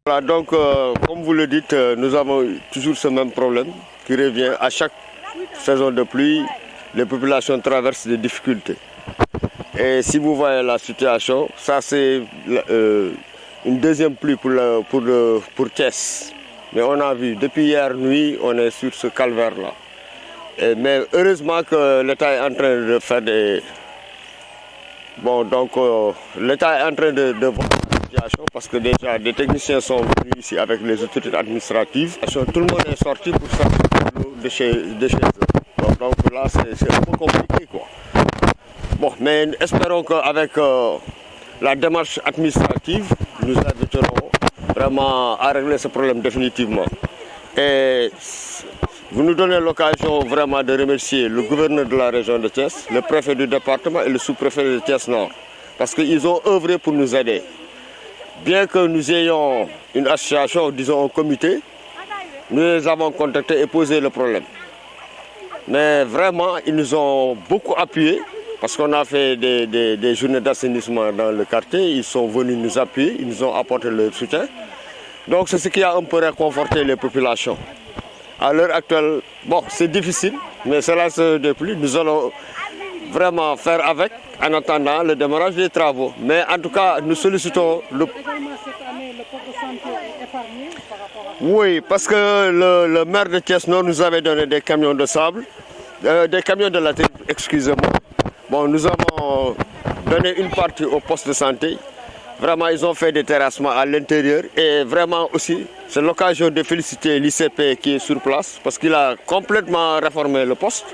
Voilà, donc, comme vous le dites, nous avons toujours ce même problème qui revient à chaque saison de pluie. Les populations traversent des difficultés. Et si vous voyez la situation, ça c'est une deuxième pluie pour Thiès. Mais on a vu, depuis hier nuit, on est sur ce calvaire-là. Mais heureusement que l'État est en train de faire des... Bon, donc l'État est en train de voir la situation parce que déjà des techniciens sont venus ici avec les autorités administratives. Tout le monde est sorti pour sortir l'eau de chez eux. Donc là, c'est un peu compliqué, quoi. Bon, mais espérons qu'avec la démarche administrative, nous inviterons vraiment à régler ce problème définitivement. Et vous nous donnez l'occasion vraiment de remercier le gouverneur de la région de Thiès, le préfet du département et le sous-préfet de Thiès Nord, parce qu'ils ont œuvré pour nous aider. Bien que nous ayons une association, disons un comité, nous les avons contactés et posé le problème. Mais vraiment, ils nous ont beaucoup appuyés, parce qu'on a fait des journées d'assainissement dans le quartier, ils sont venus nous appuyer, ils nous ont apporté leur soutien. Donc c'est ce qui a un peu réconforté les populations. À l'heure actuelle, bon, c'est difficile, mais cela se déplie. Nous allons vraiment faire avec en attendant le démarrage des travaux. Mais en tout cas, nous sollicitons le... Oui, parce que le maire de Thiès Nord nous avait donné des camions de sable, des camions de latex, excusez-moi. Bon, nous avons donné une partie au poste de santé. Vraiment, ils ont fait des terrassements à l'intérieur et vraiment aussi, c'est l'occasion de féliciter l'ICP qui est sur place parce qu'il a complètement réformé le poste.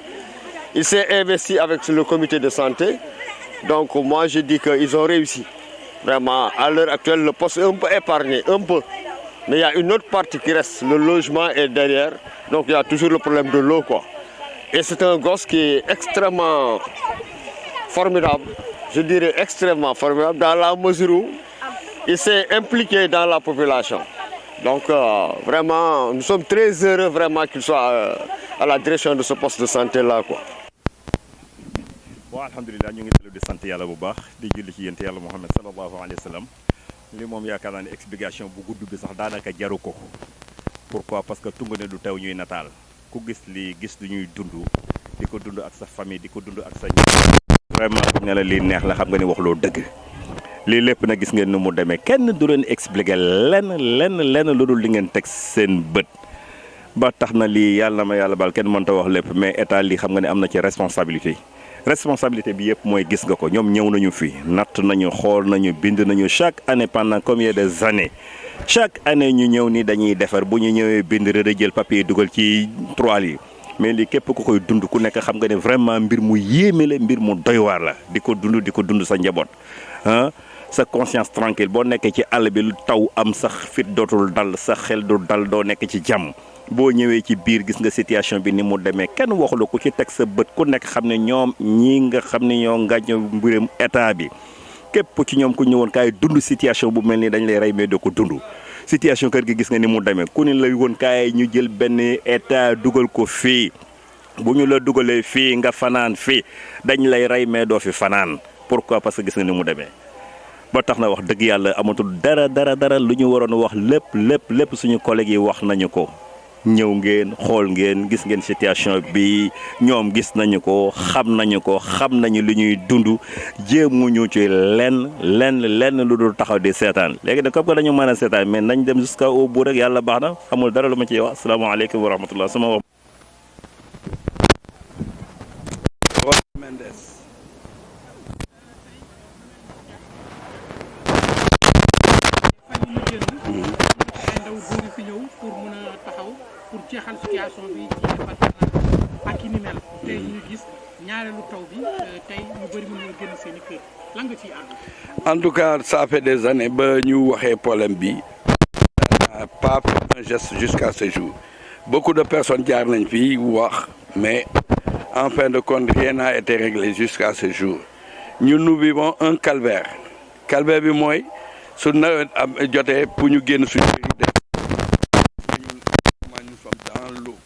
Il s'est investi avec le comité de santé. Donc moi, je dis qu'ils ont réussi. Vraiment, à l'heure actuelle, le poste est un peu épargné, un peu. Mais il y a une autre partie qui reste, le logement est derrière. Donc il y a toujours le problème de l'eau, quoi. Et c'est un gosse qui est extrêmement formidable. Je dirais extrêmement formidable dans la mesure où il s'est impliqué dans la population. Donc vraiment, nous sommes très heureux vraiment qu'il soit à la direction de ce poste de santé-là, quoi. Bon, alhamdulilah ñu ngi dellu di sant yàlla bu baax di julli ci yonent yàlla Muhammad sallallahu alayhi wa sallam li moom yaakaar naa ne explication bu gudd bi sax daanaka jaru ko. Pourquoi? Parce que tungu ne du teew ñuy nataal ku gis lii gis du ñuy dund di ko dund ak sa famille di ko dund ak sa vraiment bu ne la lii neex la xam nga ni wax loo dëgg lii lépp na gis ngeen nu mu demee kenn du leen expliquer lenn lu dul li ngeen teg seen bët ba tax na lii yàlla na ma yàlla baal kenn mënta wax lépp mais état lii xam nga ne am na ci responsabilité bi yëpp mooy gis nga ko ñoom ñëw nañu fi natt nañu xool nañu bind nañu chaque année pendant combien des années chaque année ñu ñëw ni dañuy defar bu ñu ñëwee bind rek jël papier dugal ci toile yi mais lii képp ku koy dund ku nekk xam nga ne vraiment mbir mu yéeme la mbir mu doy waar la di ko dund sa njaboot ah sa conscience tranquille boo nekkee ci àll bi lu taw am sax fit dootul dal sa xel du dal doo nekk ci jàmm boo ñëwee ci biir gis nga situation bi ni mu demee kenn waxula ku ci teg sa bët ku nekk xam ne ñoom ñii nga xam ne ñoo ngàñño mbirum état bi képp ci ñoom ku ñëwoon kaay dund situation bu mel ni dañ lay rey mais doo ko dund situation kër gi gis nga ni mu demee ku ni lay woon kaay ñu jël benn état dugal ko fii bu ñu la dugalee fii nga fanaan fii dañ lay rey mais doo fi fanaan pourquoi? Parce que gis nga ni mu demee ba tax na wax dëgg yàlla amatul dara lu ñu waroon wax lépp suñu collègues yi wax nañu ko ñëw ngeen xool ngeen gis ngeen situation bi ñoom gis nañu ko xam nañu li ñuy dund jéemuñu ci lenn lu dul taxaw di seetaan léegi nag comme que dañu mën a seetaan mais nañ dem jusqu'au bout rek yàlla baax na amul dara lu ma ciy wax asalaamaaleykum wa rahmatullah sama wax. pour jeexal situation bi ci département ak ni mel tey ñu gis ñaareelu taw bi tey ñu bëri mën na génn seen i kër lan nga ciy ànd. En tout cas ça fait des années ba ñu waxee problème bi pas fait un geste jusqu'à ce jour. Beaucoup de personnes jaar nañ fii wax mais en fin de compte rien n'a été réglé jusqu'à ce jour. Nous vivons un calvaire. Calvaire bi mooy su nawet am jotee pour ñu génn suñu nous sommes dans l'eau.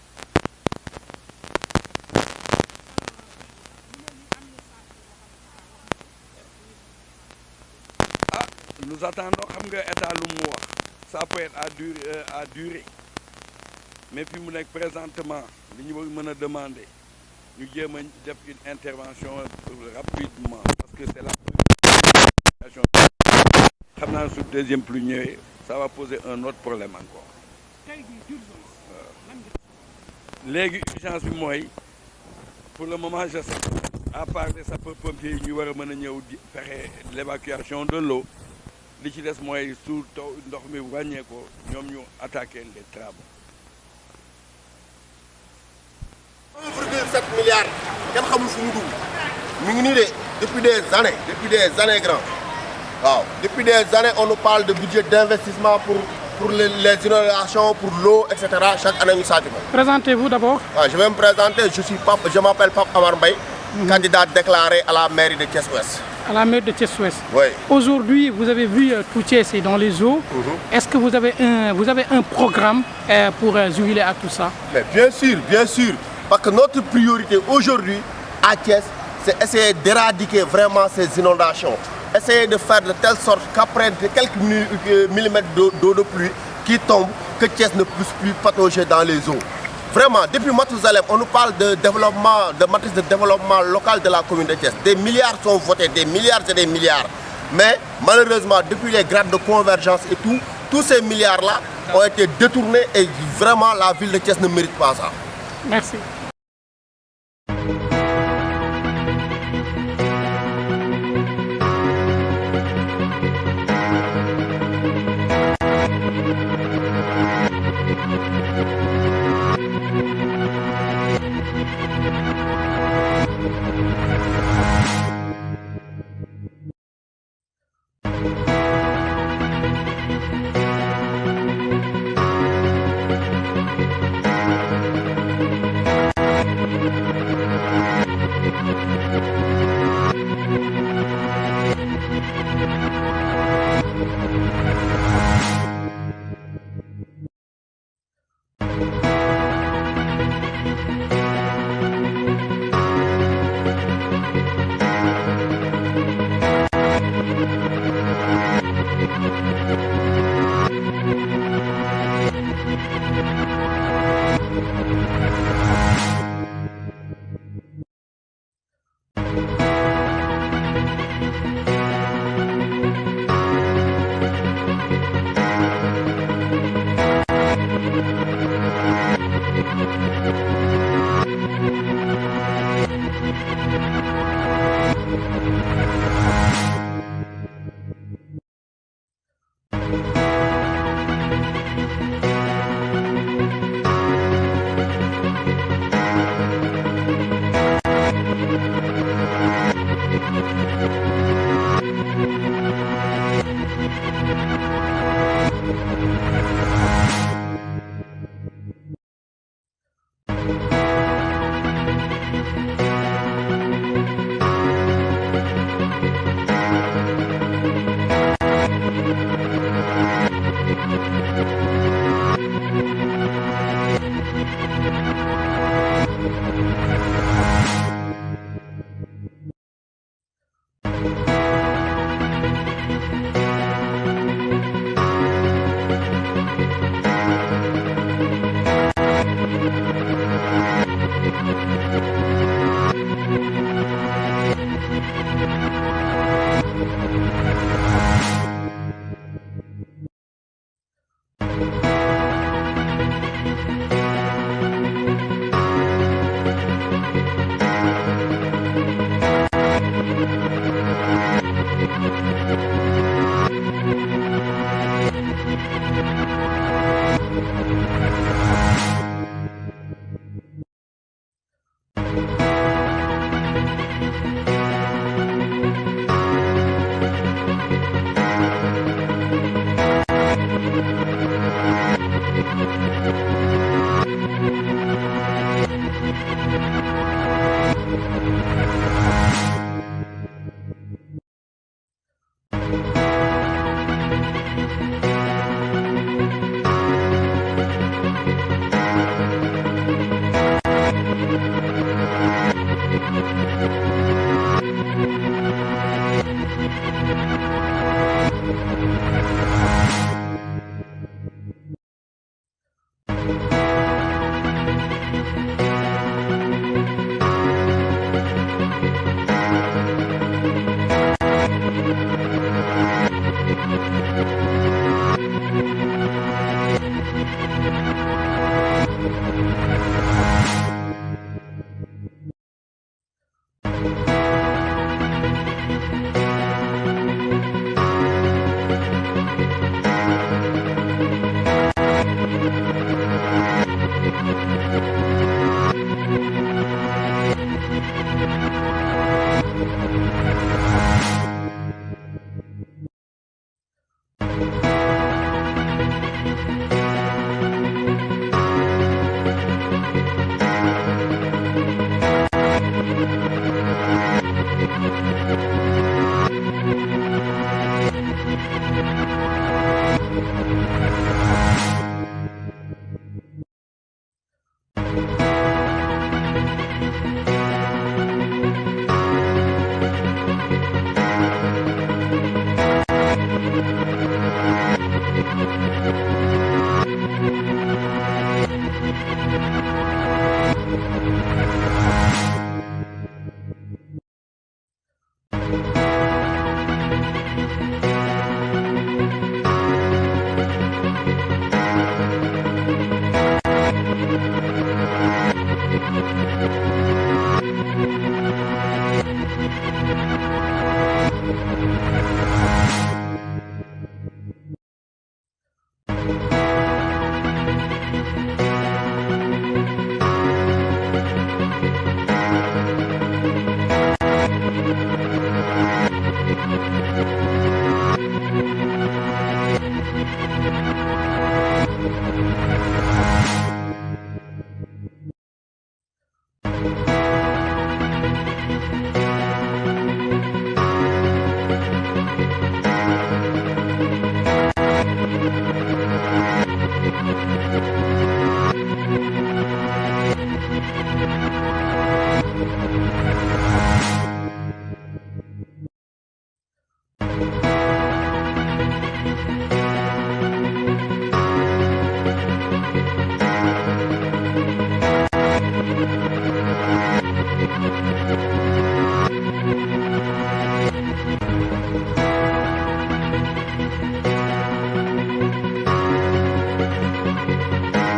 Nous attendons xam nga état lu mu wax ça peut être à durée mais fi mu nekk présentement li ñu mën a demander ñu jéem a def une intervention rapidement parce que c'est la situation xam naa su deuxième pluie ñëwee ça va poser un autre problème encore léegi urgence bi mooy pour le moment je sais à part les sapeurs-pompiers yi ñu war a mën a ñëw di fexe l'évacuation de l'eau li ci des mooy su taw ndox mi wàññee ko ñoom ñu attaquer les travaux. 1,7 milliard kenn xamul fu mu dugg mi ngi nii de depuis des années grand waaw depuis des années on nous parle de budget d'investissement pour les inondations pour l'eau etc. chaque année ñu sàcc ko. Présentez-vous d'abord. Je vais me présenter, je m'appelle Pape Amar Mbaye, candidat déclaré à la mairie de Thiès-Ouest. À la mairie de Thiès-Ouest. Oui. Aujourd'hui, vous avez vu tout Thiès est dans les eaux. Est-ce que vous avez un programme pour juguler à tout ça? Mais bien sûr. Parce que notre priorité aujourd'hui à Thiès, c'est essayer d'éradiquer vraiment ces inondations. Essayer de faire de telle sorte qu'après quelques millimètres d'eau de pluie qui tombe, que Thiès ne puisse plus patauger dans les eaux. Vraiment, depuis Matousalem, on nous parle de développement, de matrice de développement local de la commune de Thiès. Des milliards sont votés, des milliards et des milliards. Mais malheureusement, depuis les grades de convergence et tout, tous ces milliards-là ont été détournés et vraiment la ville de Thiès ne mérite pas ça. Merci.